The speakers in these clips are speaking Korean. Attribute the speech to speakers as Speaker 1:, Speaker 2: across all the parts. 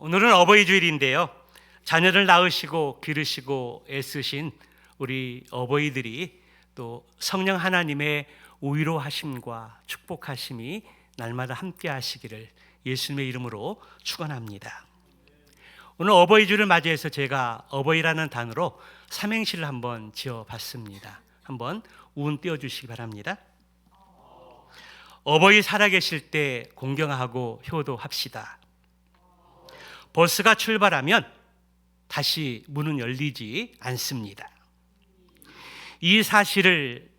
Speaker 1: 오늘은 어버이 주일인데요. 자녀를 낳으시고 기르시고 애쓰신 우리 어버이들이 또 성령 하나님의 위로하심과 축복하심이 날마다 함께 하시기를 예수님의 이름으로 축원합니다. 오늘 어버이 주일을 맞이해서 제가 어버이라는 단어로 삼행시를 한번 지어봤습니다. 한번 운 띄워주시기 바랍니다. 어버이 살아계실 때 공경하고 효도합시다. 버스가 출발하면 다시 문은 열리지 않습니다. 이 사실을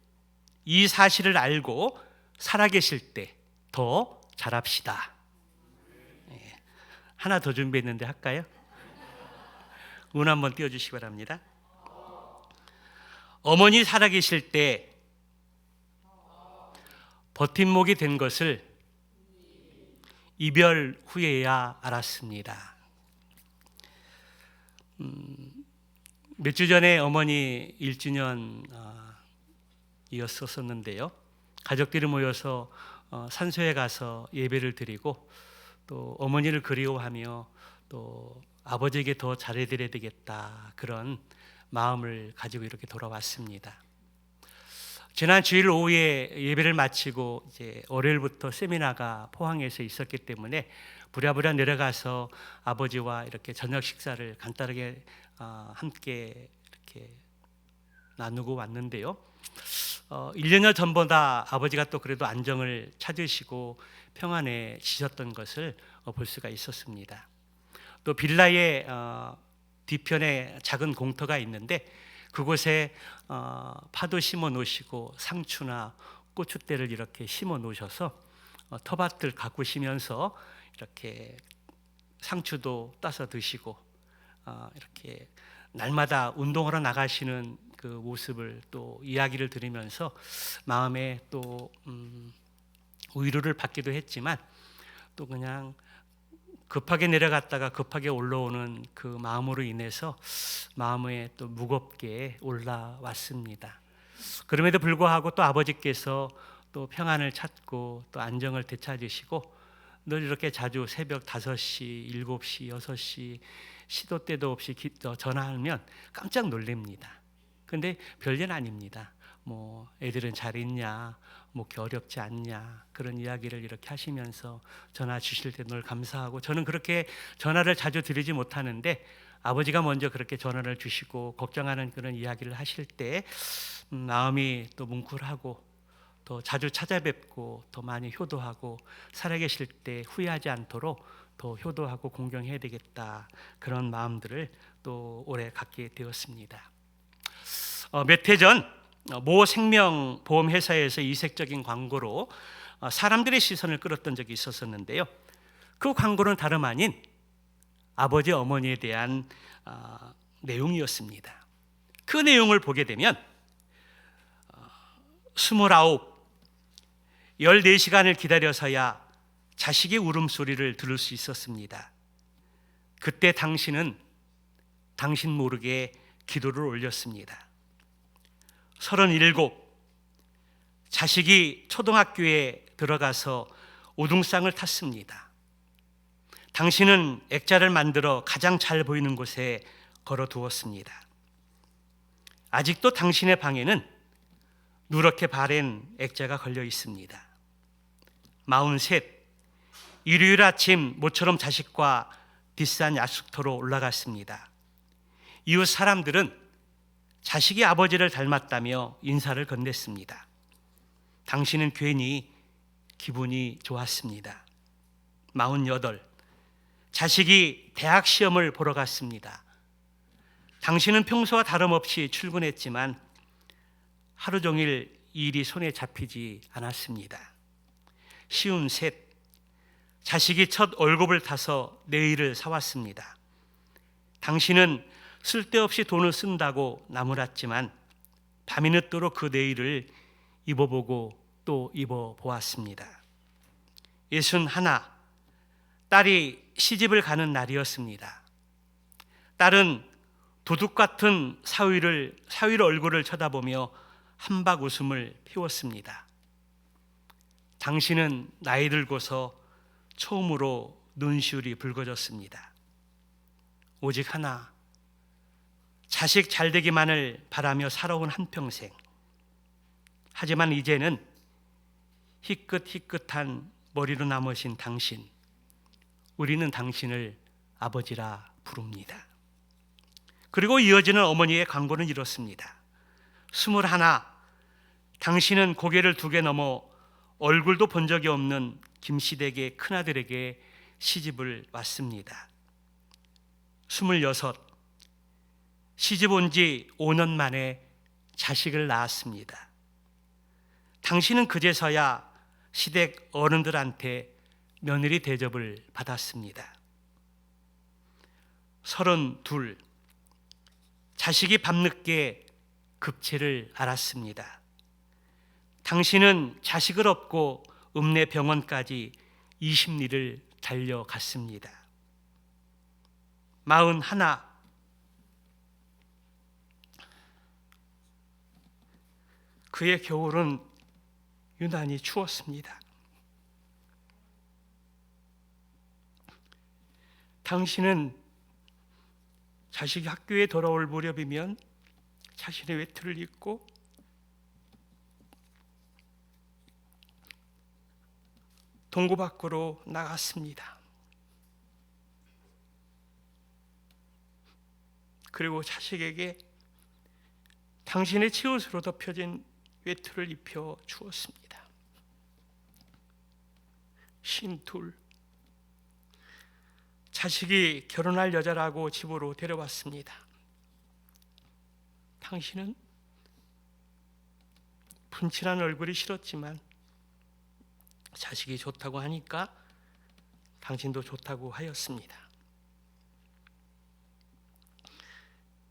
Speaker 1: 알고 살아계실 때 더 잘합시다. 하나 더 준비했는데 할까요? 운 한번 띄워주시기 바랍니다. 어머니 살아계실 때 버팀목이 된 것을 이별 후에야 알았습니다. 몇 주 전에 어머니 1주년 이었었는데요. 가족들이 모여서 산소에 가서 예배를 드리고 또 어머니를 그리워하며 또 아버지에게 더 잘해드려야 되겠다, 그런 마음을 가지고 이렇게 돌아왔습니다. 지난 주일 오후에 예배를 마치고 이제 월요일부터 세미나가 포항에서 있었기 때문에 부랴부랴 내려가서 아버지와 이렇게 저녁 식사를 간단하게 함께 이렇게 나누고 왔는데요. 1년여 전보다 아버지가 또 그래도 안정을 찾으시고 평안해지셨던 것을 볼 수가 있었습니다. 또 빌라의 뒤편에 작은 공터가 있는데 그곳에 파도 심어 놓으시고 상추나 고추대를 이렇게 심어 놓으셔서 텃밭을 가꾸시면서 이렇게 상추도 따서 드시고 이렇게 날마다 운동하러 나가시는 그 모습을 또 이야기를 들으면서 마음에 또 위로를 받기도 했지만 또 그냥 급하게 내려갔다가 급하게 올라오는 그 마음으로 인해서 마음에 또 무겁게 올라왔습니다. 그럼에도 불구하고 또 아버지께서 또 평안을 찾고 또 안정을 되찾으시고 늘 이렇게 자주 새벽 5시, 7시, 6시 시도 때도 없이 전화하면 깜짝 놀랍니다. 근데 별일 아닙니다. 뭐 애들은 잘 있냐, 뭐 어렵지 않냐, 그런 이야기를 이렇게 하시면서 전화 주실 때 늘 감사하고, 저는 그렇게 전화를 자주 드리지 못하는데 아버지가 먼저 그렇게 전화를 주시고 걱정하는 그런 이야기를 하실 때 마음이 또 뭉클하고 더 자주 찾아뵙고 더 많이 효도하고 살아계실 때 후회하지 않도록 더 효도하고 공경해야 되겠다, 그런 마음들을 또 오래 갖게 되었습니다. 몇 해 전 모 생명보험회사에서 이색적인 광고로 사람들의 시선을 끌었던 적이 있었는데요. 그 광고는 다름 아닌 아버지 어머니에 대한 내용이었습니다. 그 내용을 보게 되면 14시간을 기다려서야 자식의 울음소리를 들을 수 있었습니다. 그때 당신은 당신 모르게 기도를 올렸습니다. 37, 자식이 초등학교에 들어가서 우등상을 탔습니다. 당신은 액자를 만들어 가장 잘 보이는 곳에 걸어두었습니다. 아직도 당신의 방에는 누렇게 바랜 액자가 걸려 있습니다. 43, 일요일 아침 모처럼 자식과 비싼 약속터로 올라갔습니다. 이웃 사람들은 자식이 아버지를 닮았다며 인사를 건넸습니다. 당신은 괜히 기분이 좋았습니다. 48, 자식이 대학 시험을 보러 갔습니다. 당신은 평소와 다름없이 출근했지만 하루 종일 일이 손에 잡히지 않았습니다. 53, 자식이 첫 월급을 타서 네일을 사왔습니다. 당신은 쓸데없이 돈을 쓴다고 나무랐지만 밤이 늦도록 그 네일을 입어보고 또 입어보았습니다. 61, 딸이 시집을 가는 날이었습니다. 딸은 도둑 같은 사위를 얼굴을 쳐다보며 한박 웃음을 피웠습니다. 당신은 나이 들고서 처음으로 눈시울이 붉어졌습니다. 오직 하나, 자식 잘되기만을 바라며 살아온 한평생. 하지만 이제는 희끗희끗한 머리로 남으신 당신, 우리는 당신을 아버지라 부릅니다. 그리고 이어지는 어머니의 광고는 이렇습니다. 21, 당신은 고개를 2개 넘어 얼굴도 본 적이 없는 김씨댁의 큰아들에게 시집을 왔습니다. 26, 시집 온 지 5년 만에 자식을 낳았습니다. 당신은 그제서야 시댁 어른들한테 며느리 대접을 받았습니다. 32, 자식이 밤늦게 급체를 앓았습니다. 당신은 자식을 업고 읍내 병원까지 20리를 달려갔습니다. 41, 그의 겨울은 유난히 추웠습니다. 당신은 자식이 학교에 돌아올 무렵이면 자신의 외투를 입고 동구 밖으로 나갔습니다. 그리고 자식에게 당신의 치옷으로 덮여진 외투를 입혀 주었습니다. 52, 자식이 결혼할 여자라고 집으로 데려왔습니다. 당신은 분칠한 얼굴이 싫었지만 자식이 좋다고 하니까 당신도 좋다고 하였습니다.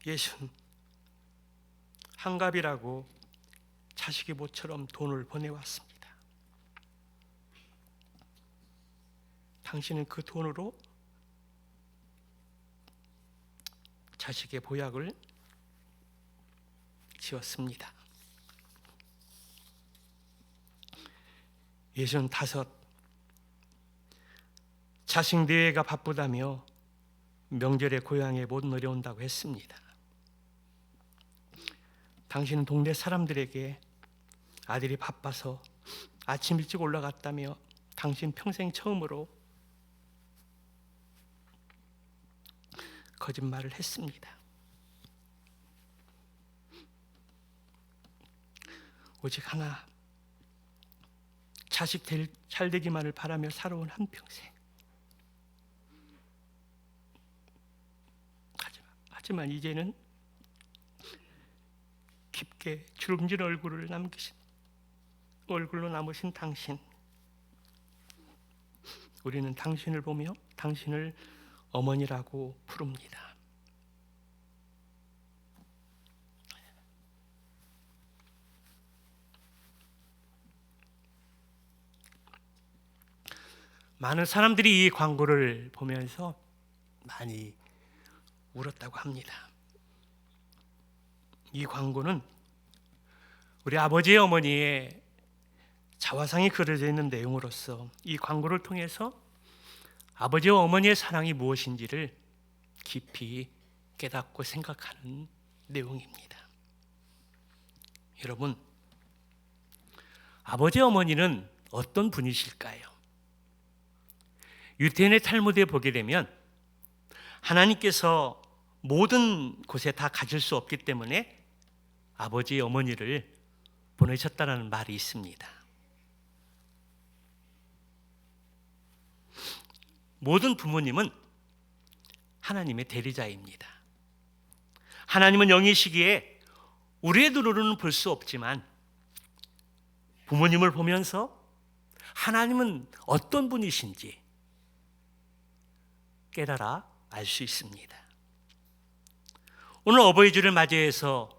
Speaker 1: 60, 한갑이라고 자식이 모처럼 돈을 보내왔습니다. 당신은 그 돈으로 자식의 보약을 지었습니다. 65, 자식 내외가 바쁘다며 명절에 고향에 못 내려온다고 했습니다. 당신은 동네 사람들에게 아들이 바빠서 아침 일찍 올라갔다며 당신 평생 처음으로 거짓말을 했습니다. 오직 하나, 자식 잘 되기만을 바라며 살아온 한평생. 하지만 이제는 깊게 주름진 얼굴로 남으신 당신, 우리는 당신을 보며 당신을 어머니라고 부릅니다. 많은 사람들이 이 광고를 보면서 많이 울었다고 합니다. 이 광고는 우리 아버지의 어머니의 자화상이 그려져 있는 내용으로서 이 광고를 통해서 아버지와 어머니의 사랑이 무엇인지를 깊이 깨닫고 생각하는 내용입니다. 여러분, 아버지 어머니는 어떤 분이실까요? 유태인의 탈무드에 보게 되면 하나님께서 모든 곳에 다 가질 수 없기 때문에 아버지 어머니를 보내셨다는 말이 있습니다. 모든 부모님은 하나님의 대리자입니다. 하나님은 영이시기에 우리의 눈으로는 볼 수 없지만 부모님을 보면서 하나님은 어떤 분이신지 깨달아 알 수 있습니다. 오늘 어버이 주를 맞이해서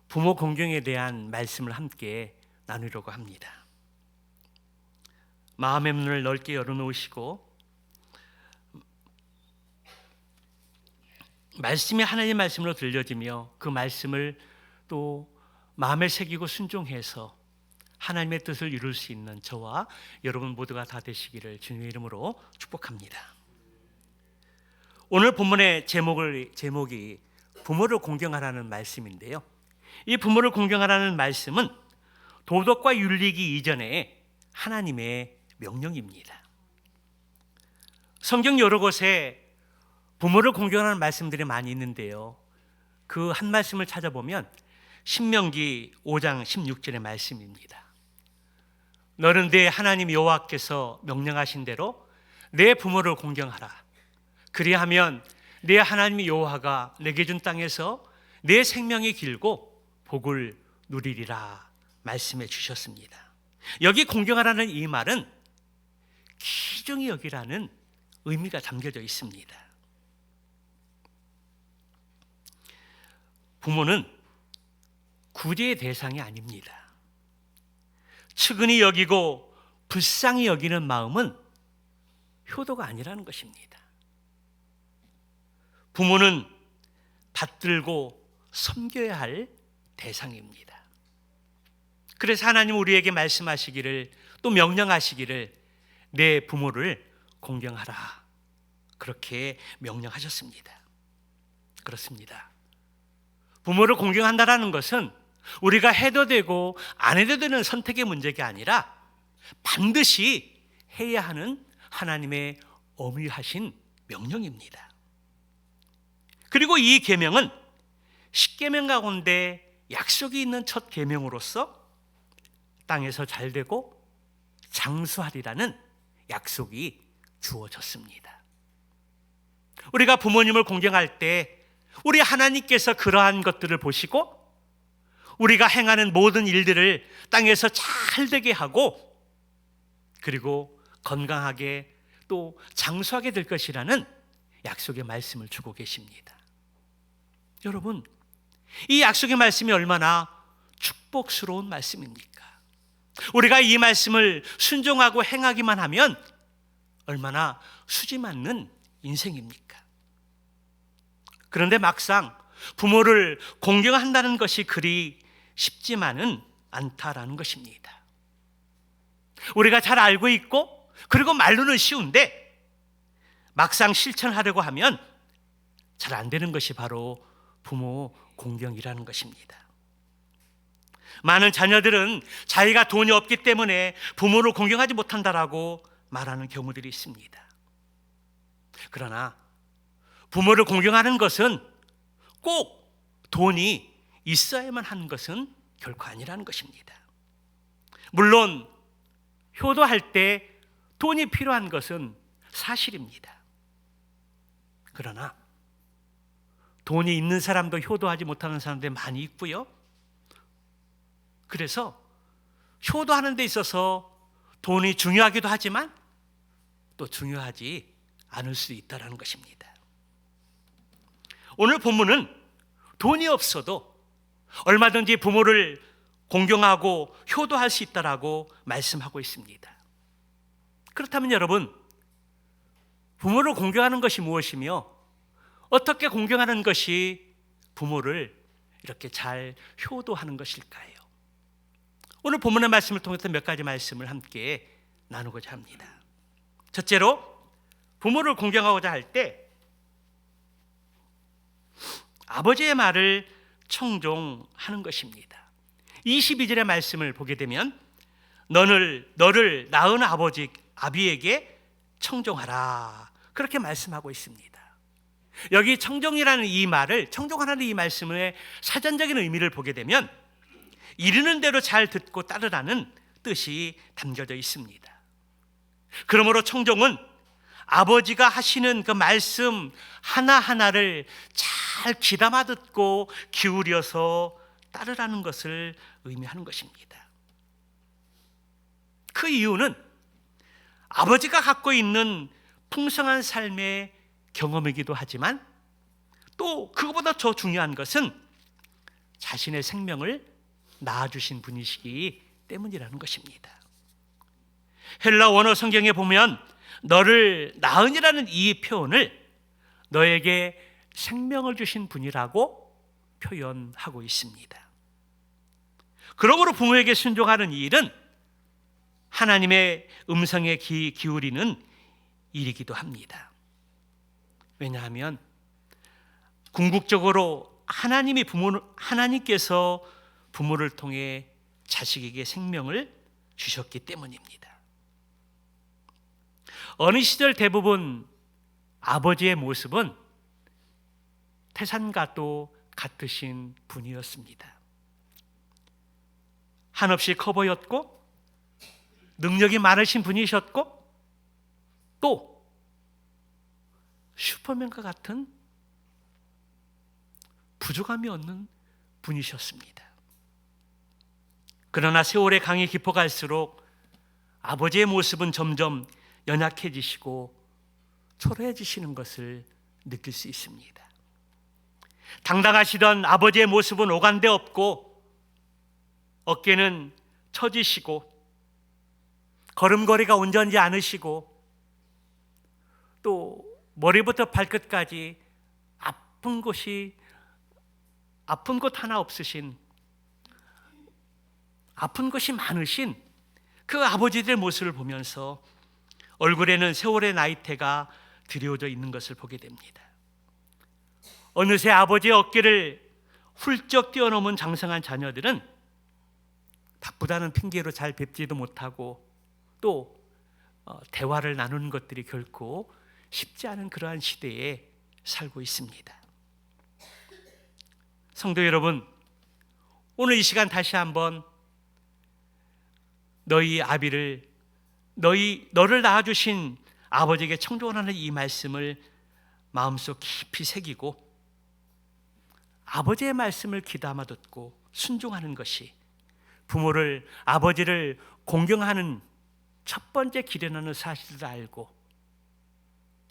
Speaker 1: 부모 공경에 대한 말씀을 함께 나누려고 합니다. 마음의 문을 넓게 열어놓으시고 말씀이 하나님의 말씀으로 들려지며 그 말씀을 또 마음에 새기고 순종해서 하나님의 뜻을 이룰 수 있는 저와 여러분 모두가 다 되시기를 주님의 이름으로 축복합니다. 오늘 본문의 제목이 부모를 공경하라는 말씀인데요. 이 부모를 공경하라는 말씀은 도덕과 윤리기 이전에 하나님의 명령입니다. 성경 여러 곳에 부모를 공경하는 말씀들이 많이 있는데요. 그 한 말씀을 찾아보면 신명기 5장 16절의 말씀입니다. 너는 네 하나님 여호와께서 명령하신 대로 내 부모를 공경하라. 그리하면 네 하나님 여호와가 내게 준 땅에서 내 생명이 길고 복을 누리리라 말씀해 주셨습니다. 여기 공경하라는 이 말은 귀중히 여기라는 의미가 담겨져 있습니다. 부모는 구제의 대상이 아닙니다. 측은히 여기고 불쌍히 여기는 마음은 효도가 아니라는 것입니다. 부모는 받들고 섬겨야 할 대상입니다. 그래서 하나님 우리에게 말씀하시기를, 또 명령하시기를 내 부모를 공경하라, 그렇게 명령하셨습니다. 그렇습니다. 부모를 공경한다는 것은 우리가 해도 되고 안 해도 되는 선택의 문제가 아니라 반드시 해야 하는 하나님의 엄위하신 명령입니다. 그리고 이 계명은 10계명 가운데 약속이 있는 첫 계명으로서 땅에서 잘되고 장수하리라는 약속이 주어졌습니다. 우리가 부모님을 공경할 때 우리 하나님께서 그러한 것들을 보시고 우리가 행하는 모든 일들을 땅에서 잘되게 하고 그리고 건강하게 또 장수하게 될 것이라는 약속의 말씀을 주고 계십니다. 여러분, 이 약속의 말씀이 얼마나 축복스러운 말씀입니까? 우리가 이 말씀을 순종하고 행하기만 하면 얼마나 수지 맞는 인생입니까? 그런데 막상 부모를 공경한다는 것이 그리 쉽지만은 않다라는 것입니다. 우리가 잘 알고 있고 그리고 말로는 쉬운데 막상 실천하려고 하면 잘 안 되는 것이 바로 부모 공경이라는 것입니다. 많은 자녀들은 자기가 돈이 없기 때문에 부모를 공경하지 못한다라고 말하는 경우들이 있습니다. 그러나 부모를 공경하는 것은 꼭 돈이 있어야만 하는 것은 결코 아니라는 것입니다. 물론 효도할 때 돈이 필요한 것은 사실입니다. 그러나 돈이 있는 사람도 효도하지 못하는 사람들이 많이 있고요. 그래서 효도하는 데 있어서 돈이 중요하기도 하지만 또 중요하지 않을 수 있다는 것입니다. 오늘 본문은 돈이 없어도 얼마든지 부모를 공경하고 효도할 수 있다라고 말씀하고 있습니다. 그렇다면 여러분, 부모를 공경하는 것이 무엇이며 어떻게 공경하는 것이 부모를 이렇게 잘 효도하는 것일까요? 오늘 본문의 말씀을 통해서 몇 가지 말씀을 함께 나누고자 합니다. 첫째로, 부모를 공경하고자 할 때 아버지의 말을 청종하는 것입니다. 22절의 말씀을 보게 되면 너를 낳은 아비에게 청종하라, 그렇게 말씀하고 있습니다. 여기 청종이라는 이 말을, 청종하라는 이 말씀의 사전적인 의미를 보게 되면 이르는 대로 잘 듣고 따르라는 뜻이 담겨져 있습니다. 그러므로 청종은 아버지가 하시는 그 말씀 하나하나를 잘 귀담아 듣고 기울여서 따르라는 것을 의미하는 것입니다. 그 이유는 아버지가 갖고 있는 풍성한 삶의 경험이기도 하지만 또 그것보다 더 중요한 것은 자신의 생명을 낳아주신 분이시기 때문이라는 것입니다. 헬라 원어 성경에 보면 너를 낳으니라는 이 표현을 너에게 생명을 주신 분이라고 표현하고 있습니다. 그러므로 부모에게 순종하는 이 일은 하나님의 음성에 귀 기울이는 일이기도 합니다. 왜냐하면 궁극적으로 하나님께서 부모를 통해 자식에게 생명을 주셨기 때문입니다. 어느 시절 대부분 아버지의 모습은 태산과도 같으신 분이었습니다. 한없이 커 보였고 능력이 많으신 분이셨고 또 슈퍼맨과 같은 부족함이 없는 분이셨습니다. 그러나 세월의 강이 깊어갈수록 아버지의 모습은 점점 연약해지시고 초라해지시는 것을 느낄 수 있습니다. 당당하시던 아버지의 모습은 오간데 없고 어깨는 처지시고 걸음걸이가 온전지 않으시고 또 머리부터 발끝까지 아픈 곳 하나 없으신, 아픈 것이 많으신 그 아버지들의 모습을 보면서 얼굴에는 세월의 나이테가 드리워져 있는 것을 보게 됩니다. 어느새 아버지의 어깨를 훌쩍 뛰어넘은 장성한 자녀들은 바쁘다는 핑계로 잘 뵙지도 못하고 또 대화를 나누는 것들이 결코 쉽지 않은 그러한 시대에 살고 있습니다. 성도 여러분, 오늘 이 시간 다시 한번 너를 낳아주신 아버지에게 청종하는 이 말씀을 마음속 깊이 새기고 아버지의 말씀을 귀담아 듣고 순종하는 것이 아버지를 공경하는 첫 번째 길이라는 사실을 알고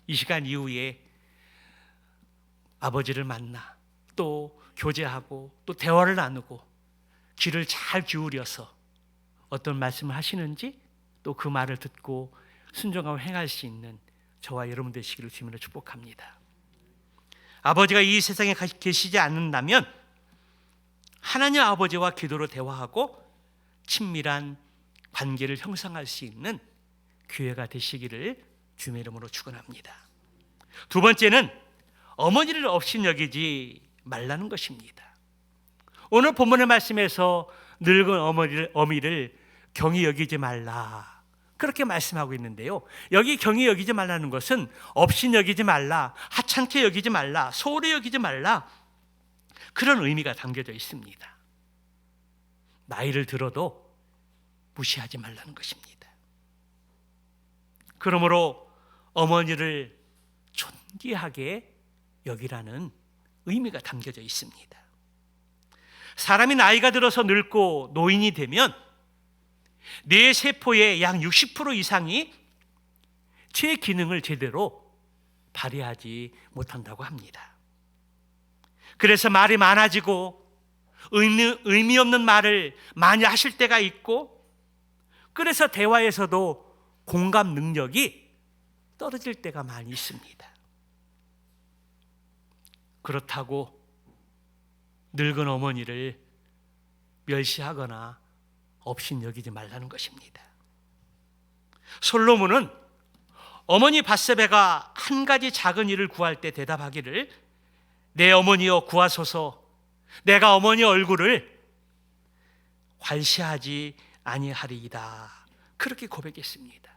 Speaker 1: 이 시간 이후에 아버지를 만나 또 교제하고 또 대화를 나누고 귀를 잘 기울여서 어떤 말씀을 하시는지 또 그 말을 듣고 순종하고 행할 수 있는 저와 여러분 되시기를 주님으로 축복합니다. 아버지가 이 세상에 계시지 않는다면 하나님 아버지와 기도로 대화하고 친밀한 관계를 형성할 수 있는 교회가 되시기를 주님의 이름으로 축원합니다. 두 번째는 어머니를 업신여기지 말라는 것입니다. 오늘 본문의 말씀에서 늙은 어미를 경히 여기지 말라 그렇게 말씀하고 있는데요, 여기 경히 여기지 말라는 것은 업신여기지 말라, 하찮게 여기지 말라, 소홀히 여기지 말라 그런 의미가 담겨져 있습니다. 나이를 들어도 무시하지 말라는 것입니다. 그러므로 어머니를 존귀하게 여기라는 의미가 담겨져 있습니다. 사람이 나이가 들어서 늙고 노인이 되면 뇌 세포의 약 60% 이상이 제 기능을 제대로 발휘하지 못한다고 합니다. 그래서 말이 많아지고 의미 없는 말을 많이 하실 때가 있고, 그래서 대화에서도 공감 능력이 떨어질 때가 많이 있습니다. 그렇다고 늙은 어머니를 멸시하거나 업신여기지 말라는 것입니다. 솔로몬은 어머니 밧세바가 한 가지 작은 일을 구할 때 대답하기를 내 어머니여 구하소서, 내가 어머니 얼굴을 괄시하지 아니하리이다 그렇게 고백했습니다.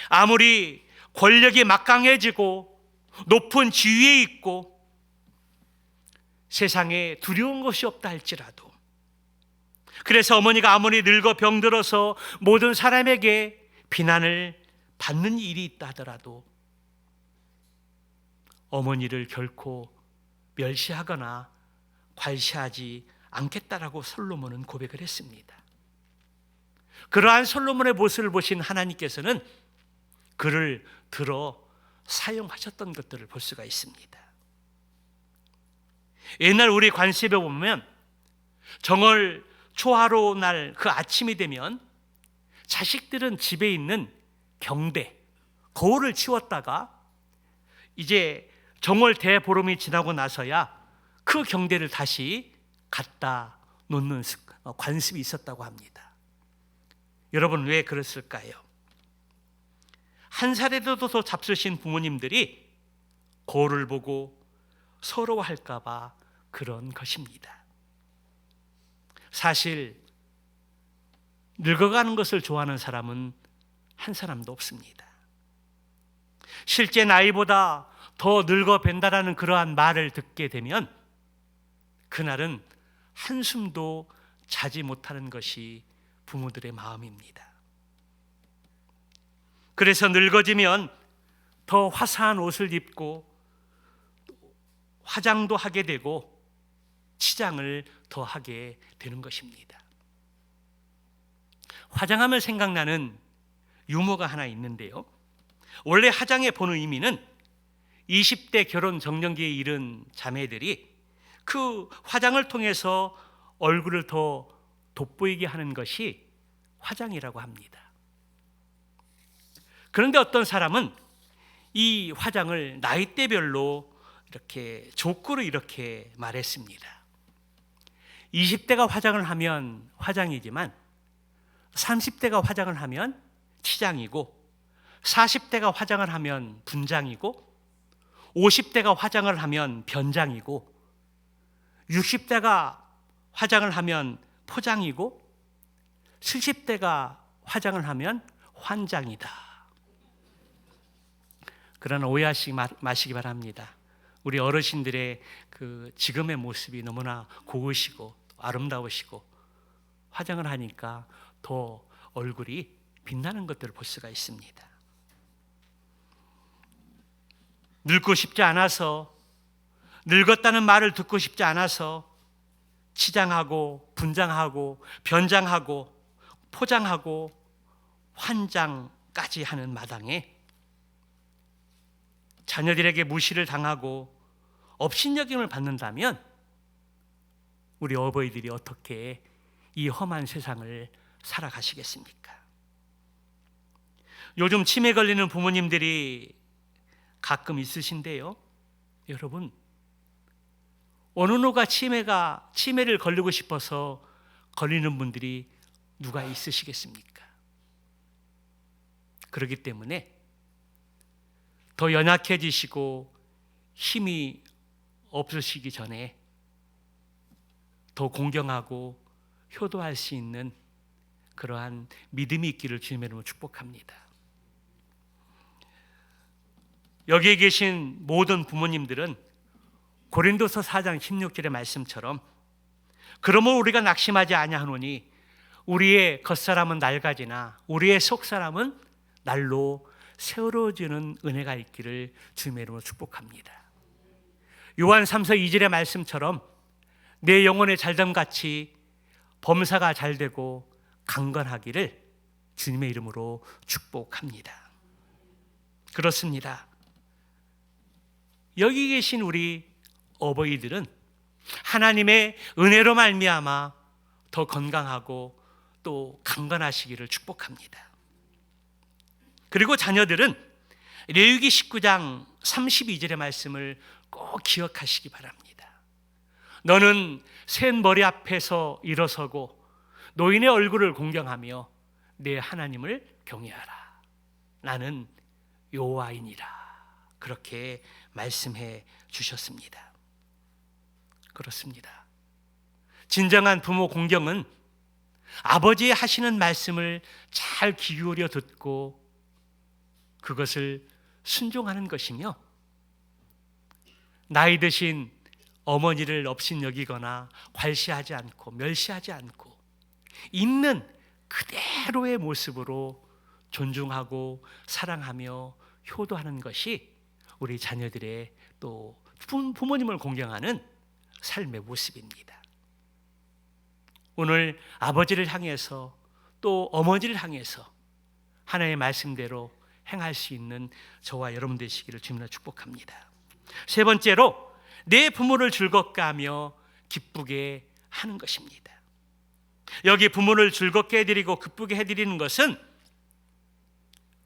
Speaker 1: 아무리 권력이 막강해지고 높은 지위에 있고 세상에 두려운 것이 없다 할지라도, 그래서 어머니가 아무리 늙어 병들어서 모든 사람에게 비난을 받는 일이 있다 하더라도 어머니를 결코 멸시하거나 괄시하지 않겠다라고 솔로몬은 고백을 했습니다. 그러한 솔로몬의 모습을 보신 하나님께서는 그를 들어 사용하셨던 것들을 볼 수가 있습니다. 옛날 우리 관습에 보면 정월 초하루 날 그 아침이 되면 자식들은 집에 있는 경대, 거울을 치웠다가 이제 정월 대보름이 지나고 나서야 그 경대를 다시 갖다 놓는 관습이 있었다고 합니다. 여러분 왜 그랬을까요? 한 살에도 더 잡수신 부모님들이 거울을 보고 서러워할까 봐 그런 것입니다. 사실 늙어가는 것을 좋아하는 사람은 한 사람도 없습니다. 실제 나이보다 더 늙어 뵌다라는 그러한 말을 듣게 되면 그날은 한숨도 자지 못하는 것이 부모들의 마음입니다. 그래서 늙어지면 더 화사한 옷을 입고 화장도 하게 되고 치장을 더 하게 되는 것입니다. 화장하면 생각나는 유머가 하나 있는데요. 원래 화장의 본 의미는 20대 결혼 정년기에 이른 자매들이 그 화장을 통해서 얼굴을 더 돋보이게 하는 것이 화장이라고 합니다. 그런데 어떤 사람은 이 화장을 나이대별로 이렇게 족구로 이렇게 말했습니다. 20대가 화장을 하면 화장이지만 30대가 화장을 하면 치장이고 40대가 화장을 하면 분장이고 50대가 화장을 하면 변장이고 60대가 화장을 하면 포장이고 70대가 화장을 하면 환장이다. 그러나 오해하지 마시기 바랍니다. 우리 어르신들의 그 지금의 모습이 너무나 고우시고 아름다우시고 화장을 하니까 더 얼굴이 빛나는 것들을 볼 수가 있습니다. 늙고 싶지 않아서, 늙었다는 말을 듣고 싶지 않아서 치장하고 분장하고 변장하고 포장하고 환장까지 하는 마당에 자녀들에게 무시를 당하고 업신여김을 받는다면 우리 어버이들이 어떻게 이 험한 세상을 살아가시겠습니까? 요즘 치매 걸리는 부모님들이 가끔 있으신데요. 여러분, 어느 누가 치매를 걸리고 싶어서 걸리는 분들이 누가 있으시겠습니까? 그렇기 때문에 더 연약해지시고 힘이 없으시기 전에 더 공경하고 효도할 수 있는 그러한 믿음이 있기를 주님의 이름으로 축복합니다. 여기에 계신 모든 부모님들은 고린도서 4장 16절의 말씀처럼 그러므로 우리가 낙심하지 아니하노니 우리의 겉사람은 낡아지나 우리의 속사람은 날로 세워지는 은혜가 있기를 주님의 이름으로 축복합니다. 요한 3서 2절의 말씀처럼 내 영혼의 잘됨같이 범사가 잘되고 강건하기를 주님의 이름으로 축복합니다. 그렇습니다. 여기 계신 우리 어버이들은 하나님의 은혜로 말미암아 더 건강하고 또 강건하시기를 축복합니다. 그리고 자녀들은 레위기 19장 32절의 말씀을 꼭 기억하시기 바랍니다. 너는 센 머리 앞에서 일어서고 노인의 얼굴을 공경하며 내 하나님을 경외하라. 나는 여호와이니라. 그렇게 말씀해 주셨습니다. 그렇습니다. 진정한 부모 공경은 아버지의 하시는 말씀을 잘 귀 기울여 듣고 그것을 순종하는 것이며 나이 드신 어머니를 업신여기거나 괄시하지 않고 멸시하지 않고 있는 그대로의 모습으로 존중하고 사랑하며 효도하는 것이 우리 자녀들의 또 부모님을 공경하는 삶의 모습입니다. 오늘 아버지를 향해서 또 어머니를 향해서 하나님의 말씀대로 행할 수 있는 저와 여러분 되시기를 주님으로 축복합니다. 세 번째로 내 부모를 즐겁게 하며 기쁘게 하는 것입니다. 여기 부모를 즐겁게 해드리고 기쁘게 해드리는 것은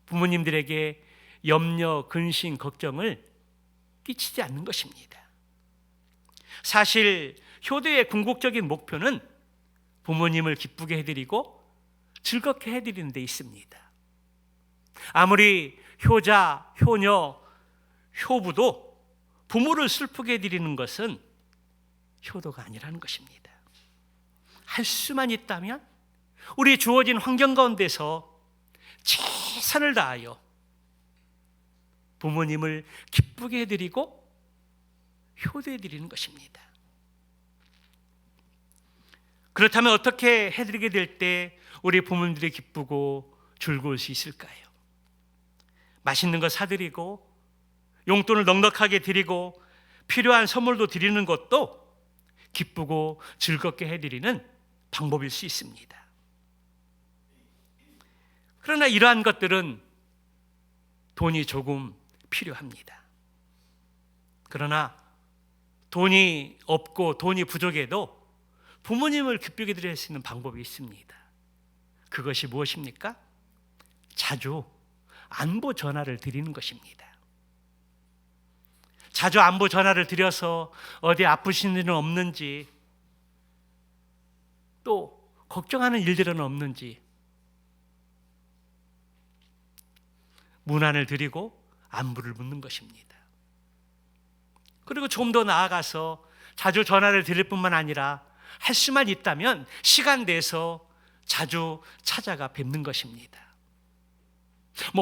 Speaker 1: 부모님들에게 염려, 근심, 걱정을 끼치지 않는 것입니다. 사실 효도의 궁극적인 목표는 부모님을 기쁘게 해드리고 즐겁게 해드리는 데 있습니다. 아무리 효자, 효녀, 효부도 부모를 슬프게 해드리는 것은 효도가 아니라는 것입니다. 할 수만 있다면 우리 주어진 환경 가운데서 최선을 다하여 부모님을 기쁘게 해드리고 효도해드리는 것입니다. 그렇다면 어떻게 해드리게 될 때 우리 부모님들이 기쁘고 즐거울 수 있을까요? 맛있는 거 사드리고 용돈을 넉넉하게 드리고 필요한 선물도 드리는 것도 기쁘고 즐겁게 해드리는 방법일 수 있습니다. 그러나 이러한 것들은 돈이 조금 필요합니다. 그러나 돈이 없고 돈이 부족해도 부모님을 기쁘게 드릴 수 있는 방법이 있습니다. 그것이 무엇입니까? 자주 안부 전화를 드리는 것입니다. 자주 안부 전화를 드려서 어디 아프신 일은 없는지, 또 걱정하는 일들은 없는지 문안을 드리고 안부를 묻는 것입니다. 그리고 좀 더 나아가서 자주 전화를 드릴 뿐만 아니라 할 수만 있다면 시간 내서 자주 찾아가 뵙는 것입니다.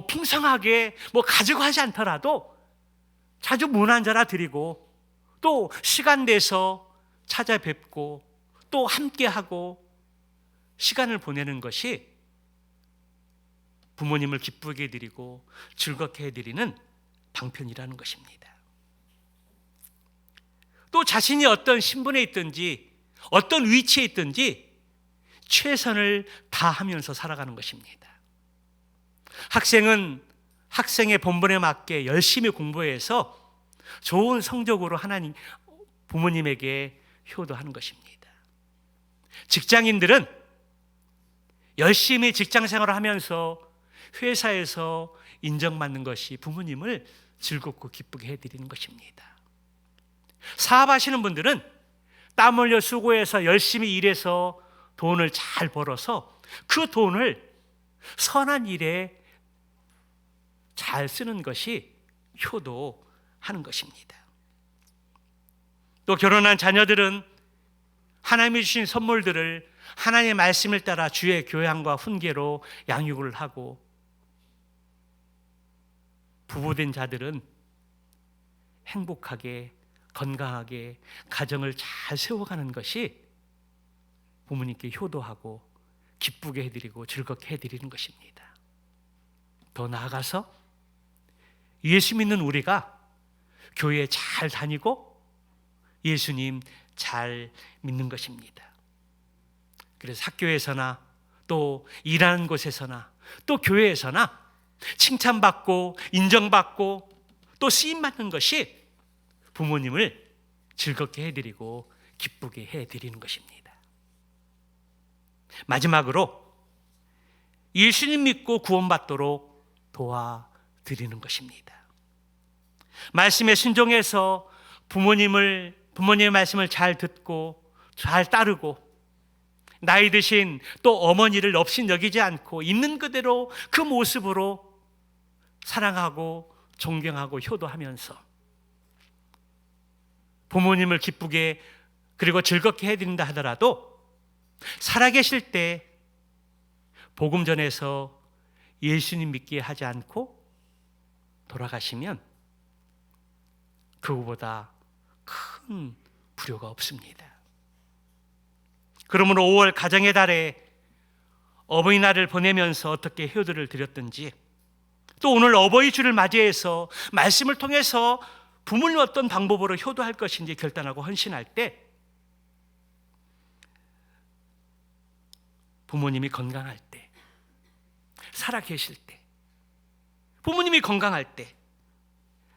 Speaker 1: 풍성하게 가지고 하지 않더라도 자주 문안 전화 드리고 또 시간 내서 찾아뵙고 또 함께하고 시간을 보내는 것이 부모님을 기쁘게 해드리고 즐겁게 해드리는 방편이라는 것입니다. 또 자신이 어떤 신분에 있든지 어떤 위치에 있든지 최선을 다하면서 살아가는 것입니다. 학생은 학생의 본분에 맞게 열심히 공부해서 좋은 성적으로 하나님 부모님에게 효도하는 것입니다. 직장인들은 열심히 직장 생활을 하면서 회사에서 인정받는 것이 부모님을 즐겁고 기쁘게 해드리는 것입니다. 사업하시는 분들은 땀 흘려 수고해서 열심히 일해서 돈을 잘 벌어서 그 돈을 선한 일에 잘 쓰는 것이 효도하는 것입니다. 또 결혼한 자녀들은 하나님이 주신 선물들을 하나님의 말씀을 따라 주의 교양과 훈계로 양육을 하고, 부부된 자들은 행복하게 건강하게 가정을 잘 세워가는 것이 부모님께 효도하고 기쁘게 해드리고 즐겁게 해드리는 것입니다. 더 나아가서 예수 믿는 우리가 교회 잘 다니고 예수님 잘 믿는 것입니다. 그래서 학교에서나 또 일하는 곳에서나 또 교회에서나 칭찬받고 인정받고 또 쓰임받는 것이 부모님을 즐겁게 해드리고 기쁘게 해드리는 것입니다. 마지막으로 예수님 믿고 구원받도록 도와드리는 것입니다. 말씀에 순종해서 부모님의 말씀을 잘 듣고 잘 따르고, 나이 드신 또 어머니를 업신여기지 않고 있는 그대로 그 모습으로 사랑하고 존경하고 효도하면서 부모님을 기쁘게 그리고 즐겁게 해드린다 하더라도 살아계실 때 복음 전해서 예수님 믿게 하지 않고 돌아가시면 그거보다 큰 불효가 없습니다. 그러므로 5월 가정의 달에 어버이날을 보내면서 어떻게 효도를 드렸든지, 또 오늘 어버이 주를 맞이해서 말씀을 통해서 부모를 어떤 방법으로 효도할 것인지 결단하고 헌신할 때, 부모님이 건강할 때, 살아 계실 때, 부모님이 건강할 때,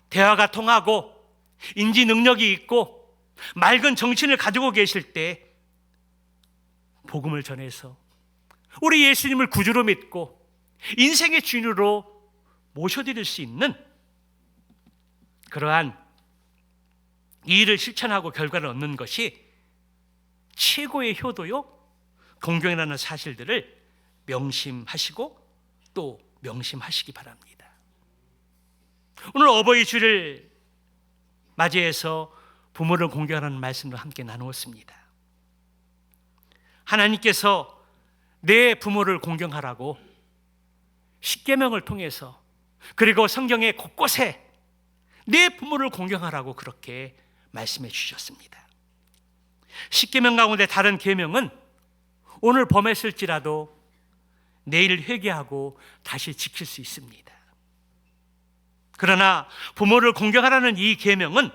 Speaker 1: 대화가 통하고 인지 능력이 있고 맑은 정신을 가지고 계실 때 복음을 전해서 우리 예수님을 구주로 믿고 인생의 주인으로 모셔드릴 수 있는 그러한 일을 실천하고 결과를 얻는 것이 최고의 효도요 공경이라는 사실들을 명심하시고 또 명심하시기 바랍니다. 오늘 어버이 주를 맞이해서 부모를 공경하는 말씀도 함께 나누었습니다. 하나님께서 내 부모를 공경하라고 십계명을 통해서, 그리고 성경의 곳곳에 내 부모를 공경하라고 그렇게 말씀해 주셨습니다. 십계명 가운데 다른 계명은 오늘 범했을지라도 내일 회개하고 다시 지킬 수 있습니다. 그러나 부모를 공경하라는 이 계명은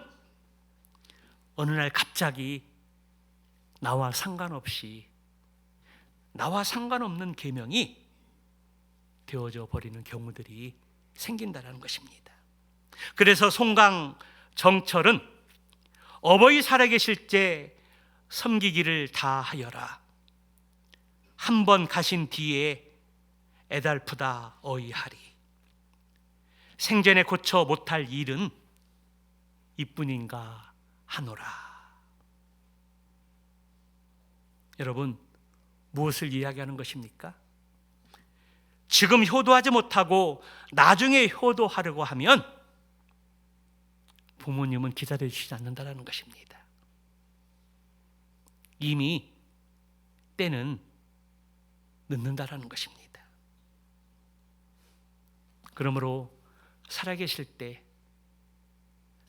Speaker 1: 어느 날 갑자기 나와 상관없는 계명이 되어져 버리는 경우들이 생긴다는 것입니다. 그래서 송강 정철은 어버이 살아계실 때 섬기기를 다 하여라. 한 번 가신 뒤에 애달프다 어이하리. 생전에 고쳐 못할 일은 이뿐인가 하노라. 여러분, 무엇을 이야기하는 것입니까? 지금 효도하지 못하고 나중에 효도하려고 하면 부모님은 기다려 주시지 않는다는 것입니다. 이미 때는 늦는다라는 것입니다. 그러므로 살아계실 때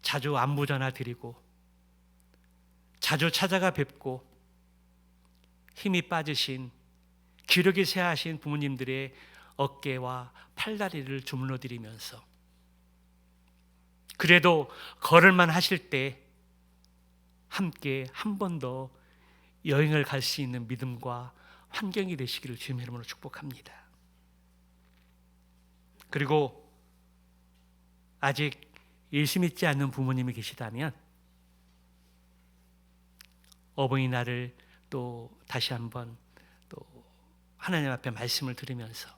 Speaker 1: 자주 안부 전화 드리고 자주 찾아가 뵙고 힘이 빠지신, 기력이 쇠하신 부모님들의 어깨와 팔다리를 주물러 드리면서, 그래도 걸을만 하실 때 함께 한 번 더 여행을 갈 수 있는 믿음과 환경이 되시기를 주님의 이름으로 축복합니다. 그리고 아직 예수 믿지 않는 부모님이 계시다면 어버이날을 또 다시 한번 또 하나님 앞에 말씀을 들으면서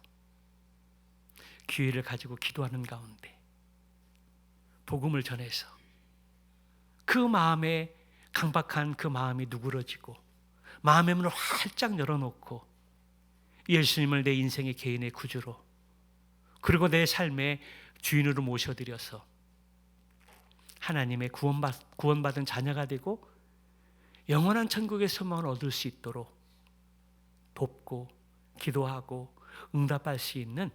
Speaker 1: 기회를 가지고 기도하는 가운데 복음을 전해서 그 마음에 강박한 그 마음이 누그러지고 마음의 문을 활짝 열어놓고 예수님을 내 인생의 개인의 구주로, 그리고 내 삶의 주인으로 모셔드려서 하나님의 구원받은 자녀가 되고 영원한 천국의 소망을 얻을 수 있도록 돕고 기도하고 응답할 수 있는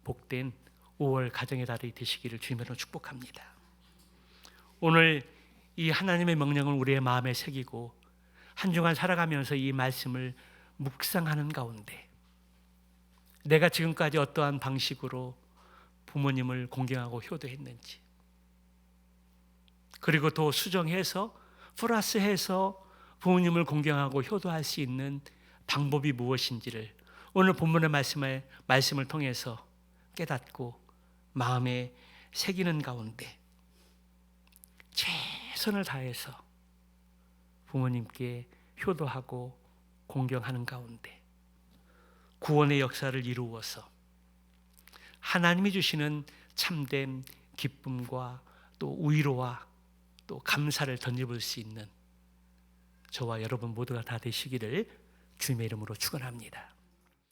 Speaker 1: 복된 5월 가정의 달이 되시기를 주님으로 축복합니다. 오늘 이 하나님의 명령을 우리의 마음에 새기고 한 주간 살아가면서 이 말씀을 묵상하는 가운데 내가 지금까지 어떠한 방식으로 부모님을 공경하고 효도했는지, 그리고 또 수정해서 플러스해서 부모님을 공경하고 효도할 수 있는 방법이 무엇인지를 오늘 본문의 말씀을 통해서 깨닫고 마음에 새기는 가운데 최선을 다해서 부모님께 효도하고 공경하는 가운데 구원의 역사를 이루어서 하나님이 주시는 참된 기쁨과 또 위로와 또 감사를 덧입을 수 있는 저와 여러분 모두가 다 되시기를 주님의 이름으로 축원합니다.